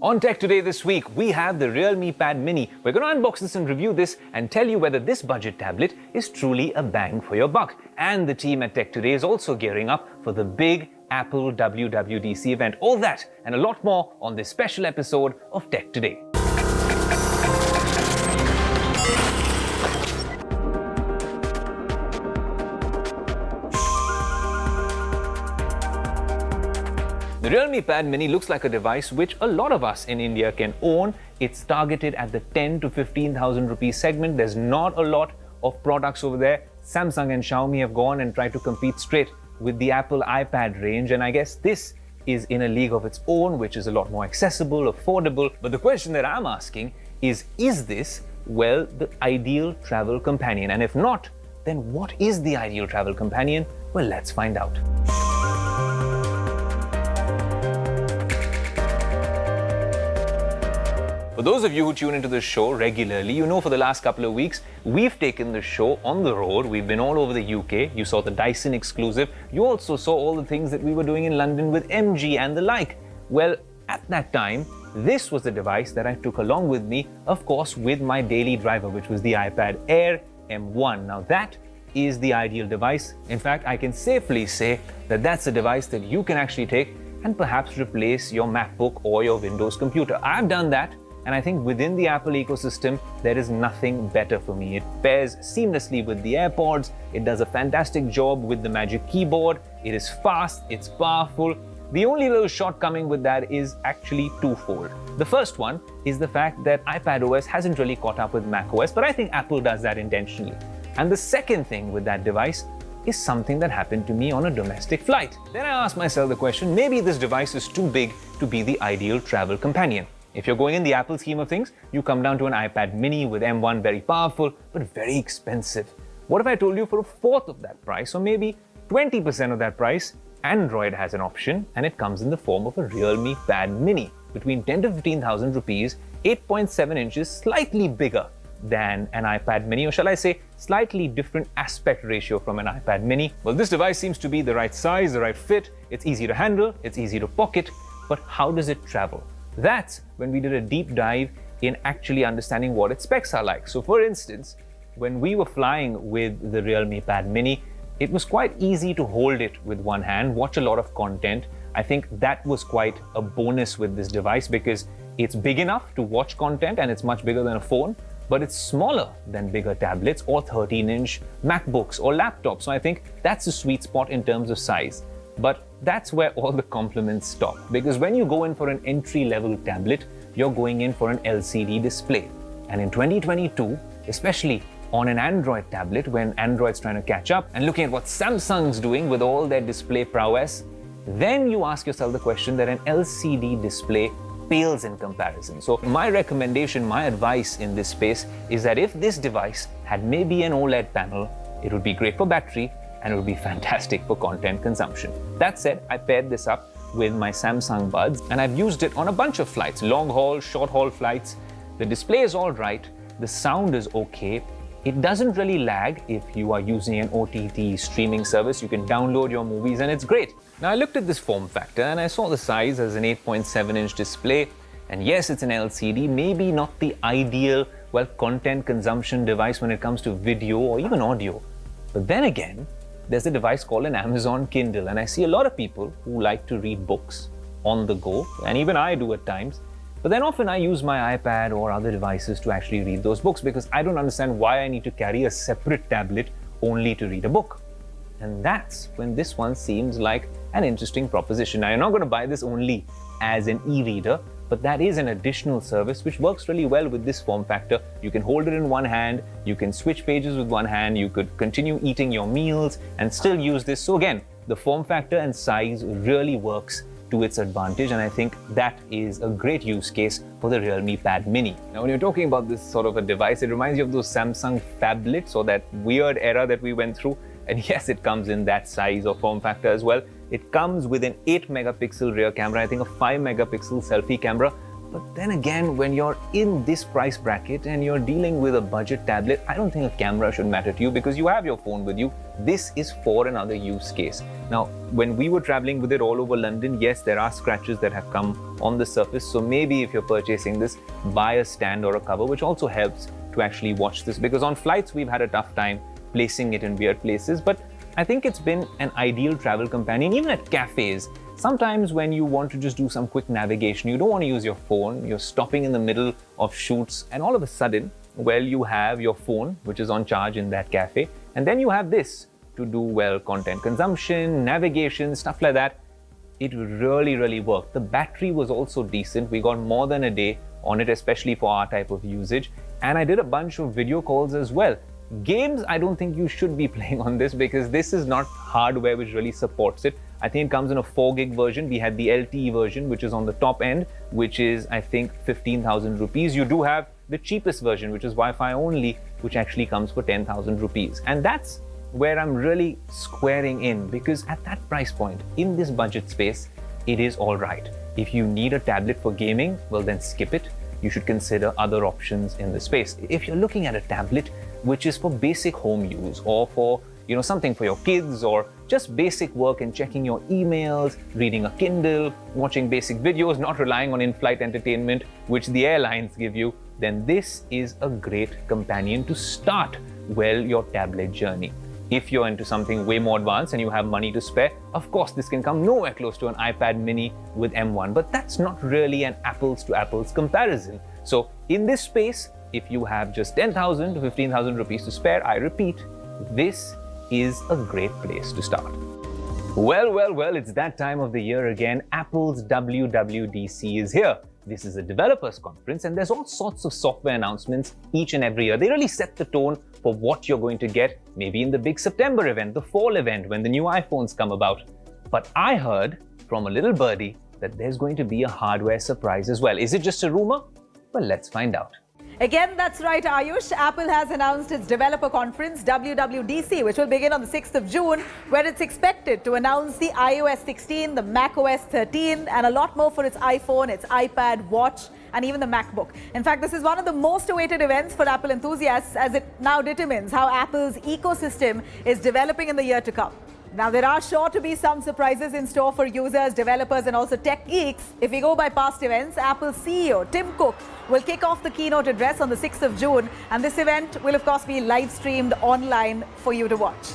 On Tech Today this week, we have the Realme Pad Mini. We're going to unbox this and review this and tell you whether this budget tablet is truly a bang for your buck. And the team at Tech Today is also gearing up for the big Apple WWDC event. All that and a lot more on this special episode of Tech Today. The Realme Pad Mini looks like a device which a lot of us in India can own. It's targeted at the 10 to 15,000 rupees segment. There's not a lot of products over there. Samsung and Xiaomi have gone and tried to compete straight with the Apple iPad range, and I guess this is in a league of its own, which is a lot more accessible, affordable. But the question that I'm asking is this, well, the ideal travel companion? And if not, then what is the ideal travel companion? Well, let's find out. For those of you who tune into the show regularly, you know for the last couple of weeks, we've taken the show on the road. We've been all over the UK. You saw the Dyson exclusive. You also saw all the things that we were doing in London with MG and the like. Well, at that time, this was the device that I took along with me, of course, with my daily driver, which was the iPad Air M1. Now that is the ideal device. In fact, I can safely say that that's a device that you can actually take and perhaps replace your MacBook or your Windows computer. I've done that. And I think within the Apple ecosystem, there is nothing better for me. It pairs seamlessly with the AirPods. It does a fantastic job with the Magic Keyboard. It is fast, it's powerful. The only little shortcoming with that is actually twofold. The first one is the fact that iPadOS hasn't really caught up with macOS, but I think Apple does that intentionally. And the second thing with that device is something that happened to me on a domestic flight. Then I asked myself the question, maybe this device is too big to be the ideal travel companion. If you're going in the Apple scheme of things, you come down to an iPad mini with M1, very powerful, but very expensive. What if I told you for a fourth of that price, or maybe 20% of that price, Android has an option, and it comes in the form of a Realme Pad Mini. Between 10 to 15,000 rupees, 8.7 inches, slightly bigger than an iPad mini, or shall I say, slightly different aspect ratio from an iPad mini. Well, this device seems to be the right size, the right fit, it's easy to handle, it's easy to pocket, but how does it travel? That's when we did a deep dive in actually understanding what its specs are like. So for instance, when we were flying with the Realme Pad Mini, it was quite easy to hold it with one hand, watch a lot of content. I think that was quite a bonus with this device because it's big enough to watch content and it's much bigger than a phone, but it's smaller than bigger tablets or 13-inch MacBooks or laptops. So I think that's a sweet spot in terms of size. But that's where all the compliments stop, because when you go in for an entry-level tablet, you're going in for an LCD display. And in 2022, especially on an Android tablet, when Android's trying to catch up and looking at what Samsung's doing with all their display prowess, then you ask yourself the question that an LCD display pales in comparison. So my recommendation, my advice in this space is that if this device had maybe an OLED panel, it would be great for battery, and it would be fantastic for content consumption. That said, I paired this up with my Samsung Buds, and I've used it on a bunch of flights, long haul, short haul flights. The display is all right, the sound is okay. It doesn't really lag if you are using an OTT streaming service. You can download your movies and it's great. Now I looked at this form factor and I saw the size as an 8.7-inch display. And yes, it's an LCD, maybe not the ideal, well, content consumption device when it comes to video or even audio. But then again, there's a device called an Amazon Kindle, and I see a lot of people who like to read books on the go, and even I do at times. But then often I use my iPad or other devices to actually read those books because I don't understand why I need to carry a separate tablet only to read a book. And that's when this one seems like an interesting proposition. Now, you're not going to buy this only as an e-reader, but that is an additional service which works really well with this form factor. You can hold it in one hand, you can switch pages with one hand, you could continue eating your meals and still use this. So again, the form factor and size really works to its advantage, and I think that is a great use case for the Realme Pad Mini. Now, when you're talking about this sort of a device, it reminds you of those Samsung phablets or that weird era that we went through. And yes, it comes in that size or form factor as well. It comes with an 8-megapixel rear camera, I think a 5-megapixel selfie camera. But then again, when you're in this price bracket and you're dealing with a budget tablet, I don't think a camera should matter to you because you have your phone with you. This is for another use case. Now, when we were traveling with it all over London, yes, there are scratches that have come on the surface. So maybe if you're purchasing this, buy a stand or a cover, which also helps to actually watch this, because on flights, we've had a tough time placing it in weird places. But I think it's been an ideal travel companion, even at cafes. Sometimes when you want to just do some quick navigation, you don't want to use your phone, you're stopping in the middle of shoots, and all of a sudden, well, you have your phone, which is on charge in that cafe, and then you have this to do, well, content consumption, navigation, stuff like that. It really worked. The battery was also decent. We got more than a day on it, especially for our type of usage. And I did a bunch of video calls as well. Games, I don't think you should be playing on this, because this is not hardware which really supports it. I think it comes in a 4 gig version. We had the LTE version, which is on the top end, which is, I think, 15,000 rupees. You do have the cheapest version, which is Wi-Fi only, which actually comes for 10,000 rupees. And that's where I'm really squaring in, because at that price point, in this budget space, it is all right. If you need a tablet for gaming, well, then skip it. You should consider other options in the space. If you're looking at a tablet which is for basic home use, or for, you know, something for your kids, or just basic work and checking your emails, reading a Kindle, watching basic videos, not relying on in-flight entertainment which the airlines give you, then this is a great companion to start, well, your tablet journey. If you're into something way more advanced and you have money to spare, of course, this can come nowhere close to an iPad mini with M1, but that's not really an apples to apples comparison. So in this space, if you have just 10,000 to 15,000 rupees to spare, I repeat, this is a great place to start. Well, it's that time of the year again. Apple's WWDC is here. This is a developers conference, and there's all sorts of software announcements each and every year. They really set the tone for what you're going to get, maybe in the big September event, the fall event, when the new iPhones come about. But I heard from a little birdie that there's going to be a hardware surprise as well. Is it just a rumor? Well, let's find out. Again, that's right, Ayush. Apple has announced its developer conference, WWDC, which will begin on the 6th of June, where it's expected to announce the iOS 16, the macOS 13, and a lot more for its iPhone, its iPad, watch, and even the MacBook. In fact, this is one of the most awaited events for Apple enthusiasts, as it now determines how Apple's ecosystem is developing in the year to come. Now, there are sure to be some surprises in store for users, developers, and also tech geeks. If we go by past events, Apple's CEO, Tim Cook, will kick off the keynote address on the 6th of June. And this event will, of course, be live streamed online for you to watch.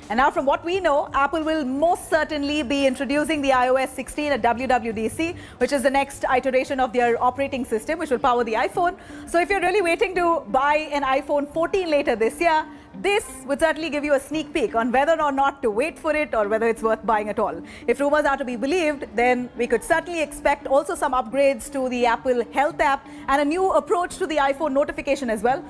And now, from what we know, Apple will most certainly be introducing the iOS 16 at WWDC, which is the next iteration of their operating system, which will power the iPhone. So if you're really waiting to buy an iPhone 14 later this year, this would certainly give you a sneak peek on whether or not to wait for it, or whether it's worth buying at all. If rumors are to be believed, then we could certainly expect also some upgrades to the Apple Health app and a new approach to the iPhone notification as well.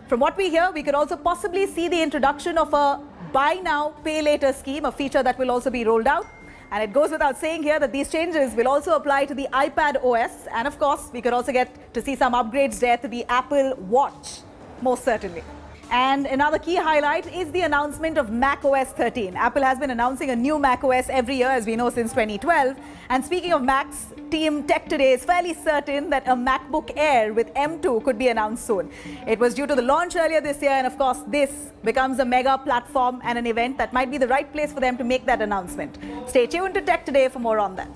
From what we hear, we could also possibly see the introduction of a buy now, pay later scheme, a feature that will also be rolled out. And it goes without saying here that these changes will also apply to the iPad OS. And of course, we could also get to see some upgrades there to the Apple Watch, most certainly. And another key highlight is the announcement of macOS 13. Apple has been announcing a new macOS every year, as we know, since 2012. And speaking of Macs, Team Tech Today is fairly certain that a MacBook Air with M2 could be announced soon. It was due to the launch earlier this year, and of course, this becomes a mega platform and an event that might be the right place for them to make that announcement. Stay tuned to Tech Today for more on that.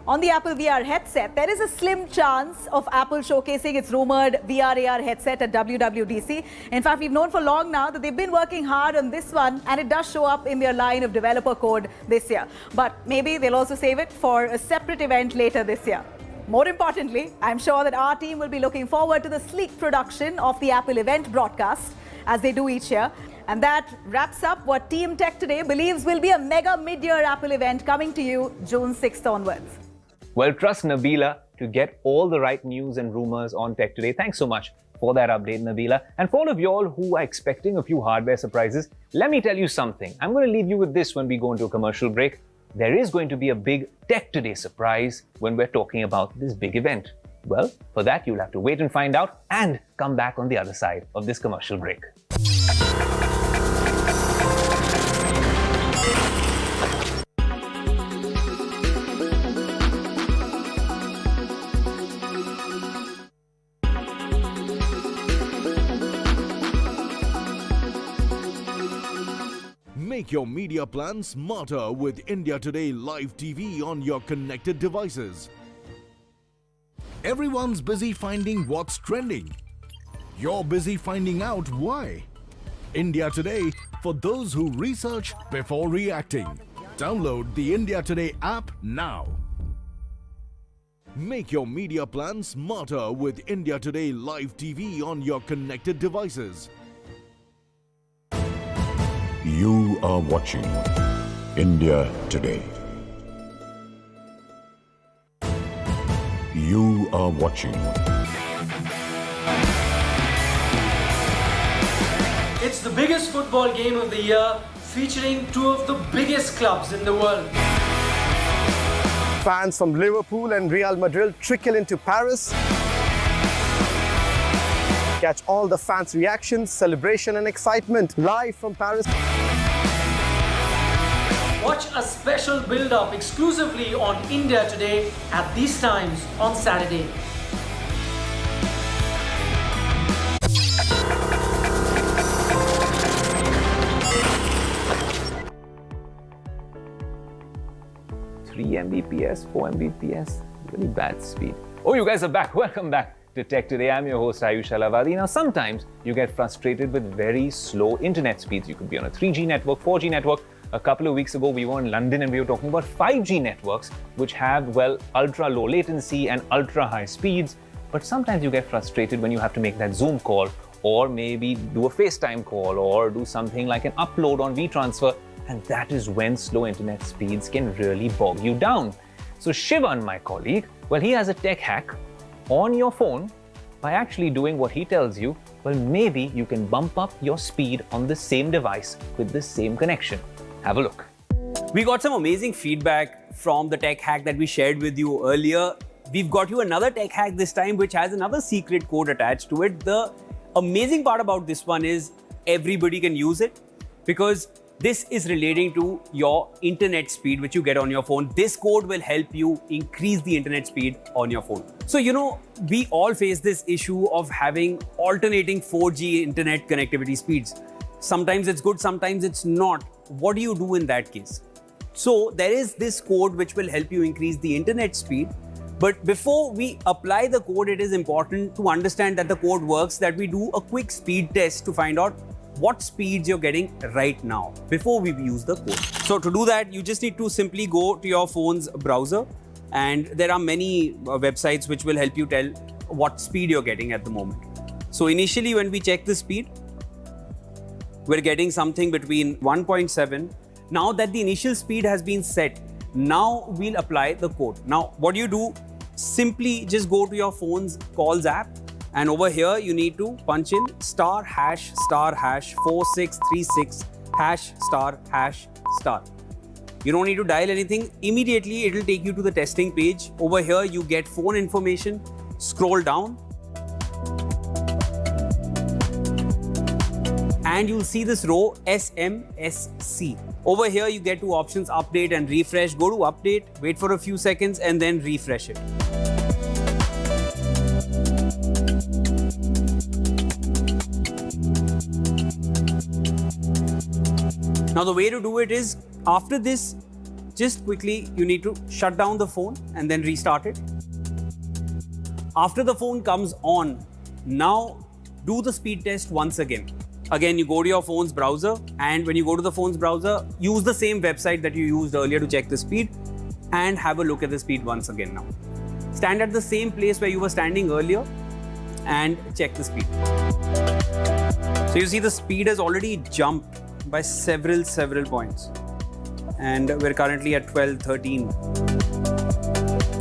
On the Apple VR headset, there is a slim chance of Apple showcasing its rumored VR/AR headset at WWDC. In fact, we've known for long now that they've been working hard on this one, and it does show up in their line of developer code this year. But maybe they'll also save it for a separate event later this year. More importantly, I'm sure that our team will be looking forward to the sleek production of the Apple event broadcast, as they do each year. And that wraps up what Team Tech Today believes will be a mega mid-year Apple event coming to you June 6th onwards. Well, trust Nabila to get all the right news and rumors on Tech Today. Thanks so much for that update, Nabila. And for all of y'all who are expecting a few hardware surprises, let me tell you something. I'm going to leave you with this when we go into a commercial break. There is going to be a big Tech Today surprise when we're talking about this big event. Well, for that, you'll have to wait and find out and come back on the other side of this commercial break. Make Make your media plan smarter with India Today Live TV on your connected devices. Everyone's busy finding what's trending. You're busy finding out why. India Today, for those who research before reacting. Download the India Today app now. Make your media plan smarter with India Today Live TV on your connected devices. You are watching India Today. You are watching. It's the biggest football game of the year, featuring two of the biggest clubs in the world. Fans from Liverpool and Real Madrid trickle into Paris. Catch all the fans' reactions, celebration and excitement live from Paris. Watch a special build-up exclusively on India Today at these times on Saturday. Mbps, 4 Mbps, really bad speed. Oh, you guys are back. Welcome back to Tech Today. I'm your host, Ayush Alavadi. Now, sometimes you get frustrated with very slow internet speeds. You could be on a 3G network, 4G network. A couple of weeks ago, we were in London and we were talking about 5G networks, which have, well, ultra low latency and ultra high speeds. But sometimes you get frustrated when you have to make that Zoom call, or maybe do a FaceTime call, or do something like an upload on WeTransfer. And that is when slow internet speeds can really bog you down. So Shivan, my colleague, well, he has a tech hack on your phone. By actually doing what he tells you, well, maybe you can bump up your speed on the same device with the same connection. Have a look. We got some amazing feedback from the tech hack that we shared with you earlier. We've got you another tech hack this time, which has another secret code attached to it. The amazing part about this one is everybody can use it, because this is relating to your internet speed which you get on your phone. This code will help you increase the internet speed on your phone. So, we all face this issue of having alternating 4G internet connectivity speeds. Sometimes it's good, sometimes it's not. What do you do in that case? So there is this code which will help you increase the internet speed. But before we apply the code, it is important to understand that the code works, that we do a quick speed test to find out what speeds you're getting right now before we use the code. So to do that, you just need to simply go to your phone's browser, and there are many websites which will help you tell what speed you're getting at the moment. So initially, when we check the speed, we're getting something between 1.7. Now that the initial speed has been set, now we'll apply the code. Now, what you do, simply just go to your phone's calls app, and over here you need to punch in *#* 4636 #*#. You don't need to dial anything. Immediately it will take you to the testing page. Over here you get phone information. Scroll down and you'll see this row SMSC. Over here you get two options, update and refresh. Go to update, wait for a few seconds and then refresh it. Now the way to do it is, after this, just quickly you need to shut down the phone and then restart it. After the phone comes on, now do the speed test once again. Again, you go to your phone's browser, and when you go to the phone's browser, use the same website that you used earlier to check the speed and have a look at the speed once again now. Stand at the same place where you were standing earlier and check the speed. So you see the speed has already jumped by several points, and we're currently at 12:13.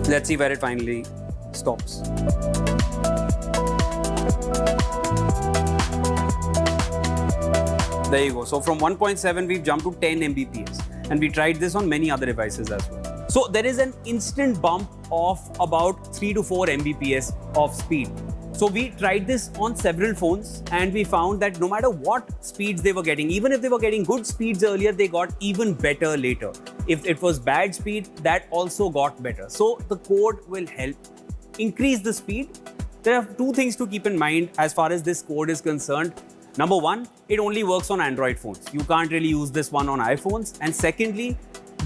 Let's see where it finally stops. There you go. So from 1.7 we've jumped to 10 Mbps, and we tried this on many other devices as well. So there is an instant bump of about 3 to 4 Mbps of speed. So we tried this on several phones, and we found that no matter what speeds they were getting, even if they were getting good speeds earlier, they got even better later. If it was bad speed, that also got better. So the code will help increase the speed. There are two things to keep in mind as far as this code is concerned. Number one, it only works on Android phones. You can't really use this one on iPhones. And secondly,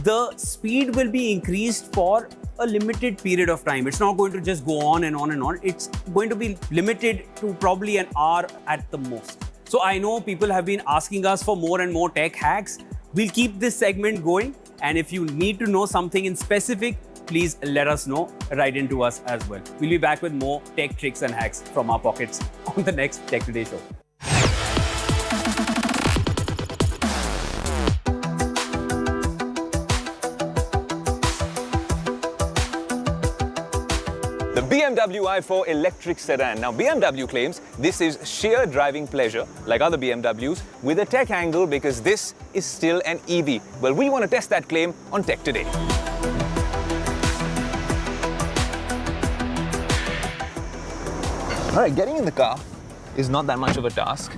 the speed will be increased for a limited period of time. It's not going to just go on and on and on. It's going to be limited to probably an hour at the most. So I know people have been asking us for more and more tech hacks. We'll keep this segment going. And if you need to know something in specific, please let us know. Write into us as well. We'll be back with more tech tricks and hacks from our pockets on the next Tech Today show. The BMW i4 electric sedan. Now, BMW claims this is sheer driving pleasure, like other BMWs, with a tech angle because this is still an EV. Well, we want to test that claim on Tech Today. All right, getting in the car is not that much of a task,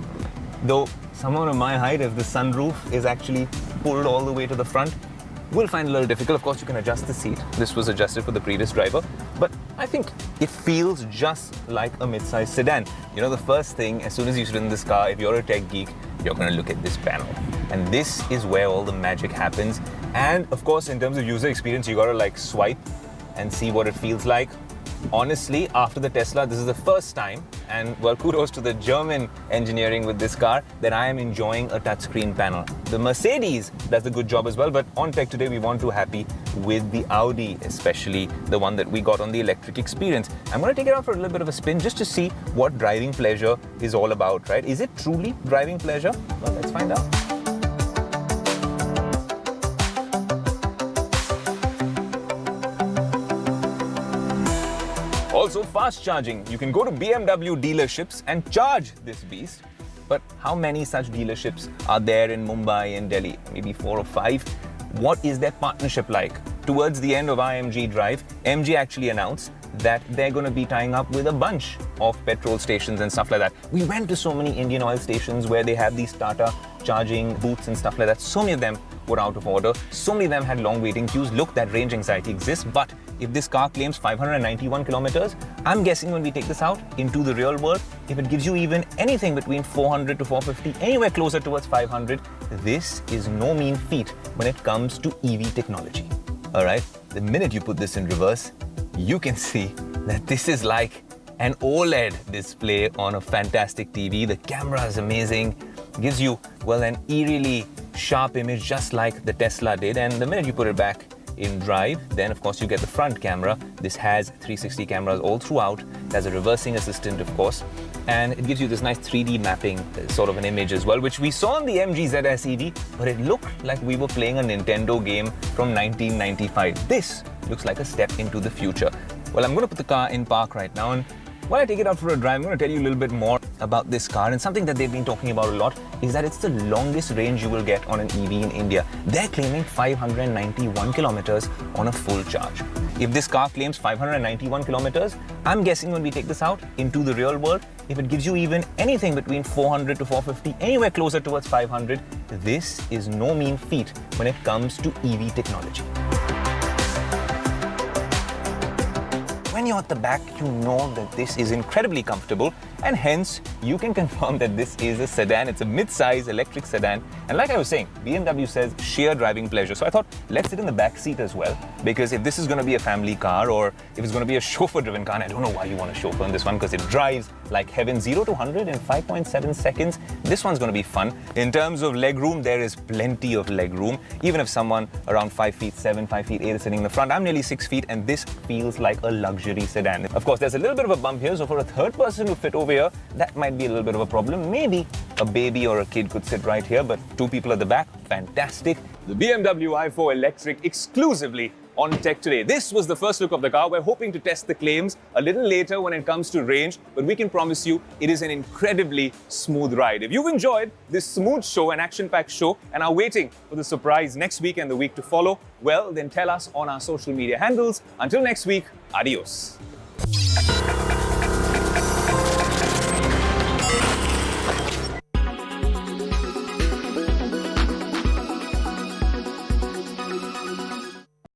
though someone of my height, if the sunroof is actually pulled all the way to the front, will find it a little difficult. Of course, you can adjust the seat. This was adjusted for the previous driver, but I think it feels just like a mid-size sedan. You know, the first thing, as soon as you sit in this car, if you're a tech geek, you're going to look at this panel. And this is where all the magic happens. And of course, in terms of user experience, you got to like swipe and see what it feels like. Honestly, after the Tesla, this is the first time, and well, kudos to the German engineering with this car, that I am enjoying a touchscreen panel. The Mercedes does a good job as well, but on Tech Today, we want to be happy with the Audi, especially the one that we got on the electric experience. I'm going to take it out for a little bit of a spin just to see what driving pleasure is all about, right? Is it truly driving pleasure? Well, let's find out. Also, fast charging. You can go to BMW dealerships and charge this beast. But how many such dealerships are there in Mumbai and Delhi? Maybe 4 or 5. What is their partnership like? Towards the end of IMG Drive, MG actually announced that they're going to be tying up with a bunch of petrol stations and stuff like that. We went to so many Indian oil stations where they have these Tata charging booths and stuff like that. So many of them were out of order. So many of them had long waiting queues. Look, that range anxiety exists. But if this car claims 591 kilometers, I'm guessing when we take this out into the real world, if it gives you even anything between 400 to 450, anywhere closer towards 500, this is no mean feat when it comes to EV technology. All right, the minute you put this in reverse, you can see that this is like an OLED display on a fantastic TV. The camera is amazing, gives you, well, an eerily sharp image just like the Tesla did. And the minute you put it back in drive, then of course you get the front camera. This has 360 cameras all throughout. There's a reversing assistant, of course, and it gives you this nice 3D mapping sort of an image as well, which we saw on the MG ZS EV, but it looked like we were playing a Nintendo game from 1995. This looks like a step into the future. Well, I'm going to put the car in park right now, and while I take it out for a drive, I'm going to tell you a little bit more about this car. And something that they've been talking about a lot is that it's the longest range you will get on an EV in India. They're claiming 591 kilometers on a full charge. If this car claims 591 kilometers, I'm guessing when we take this out into the real world, if it gives you even anything between 400 to 450, anywhere closer towards 500, this is no mean feat when it comes to EV technology. When you're at the back, you know that this is incredibly comfortable, and hence you can confirm that this is a sedan. It's a mid-size electric sedan, and like I was saying, BMW says sheer driving pleasure. So I thought, let's sit in the back seat as well, because if this is going to be a family car, or if it's going to be a chauffeur-driven car, and I don't know why you want a chauffeur in this one, because it drives like heaven, 0 to 100 in 5.7 seconds. This one's going to be fun. In terms of leg room, there is plenty of leg room. Even if someone around 5 feet 7, 5 feet 8 is sitting in the front, I'm nearly 6 feet, and this feels like a luxury sedan. Of course, there's a little bit of a bump here, so for a third person to fit over here, that might be a little bit of a problem. Maybe a baby or a kid could sit right here, but 2 people at the back, fantastic. The BMW i4 electric exclusively on Tech Today. This was the first look of the car. We're hoping to test the claims a little later when it comes to range, but we can promise you it is an incredibly smooth ride. If you've enjoyed this smooth show, an action-packed show, and are waiting for the surprise next week and the week to follow, well, then tell us on our social media handles. Until next week, adios.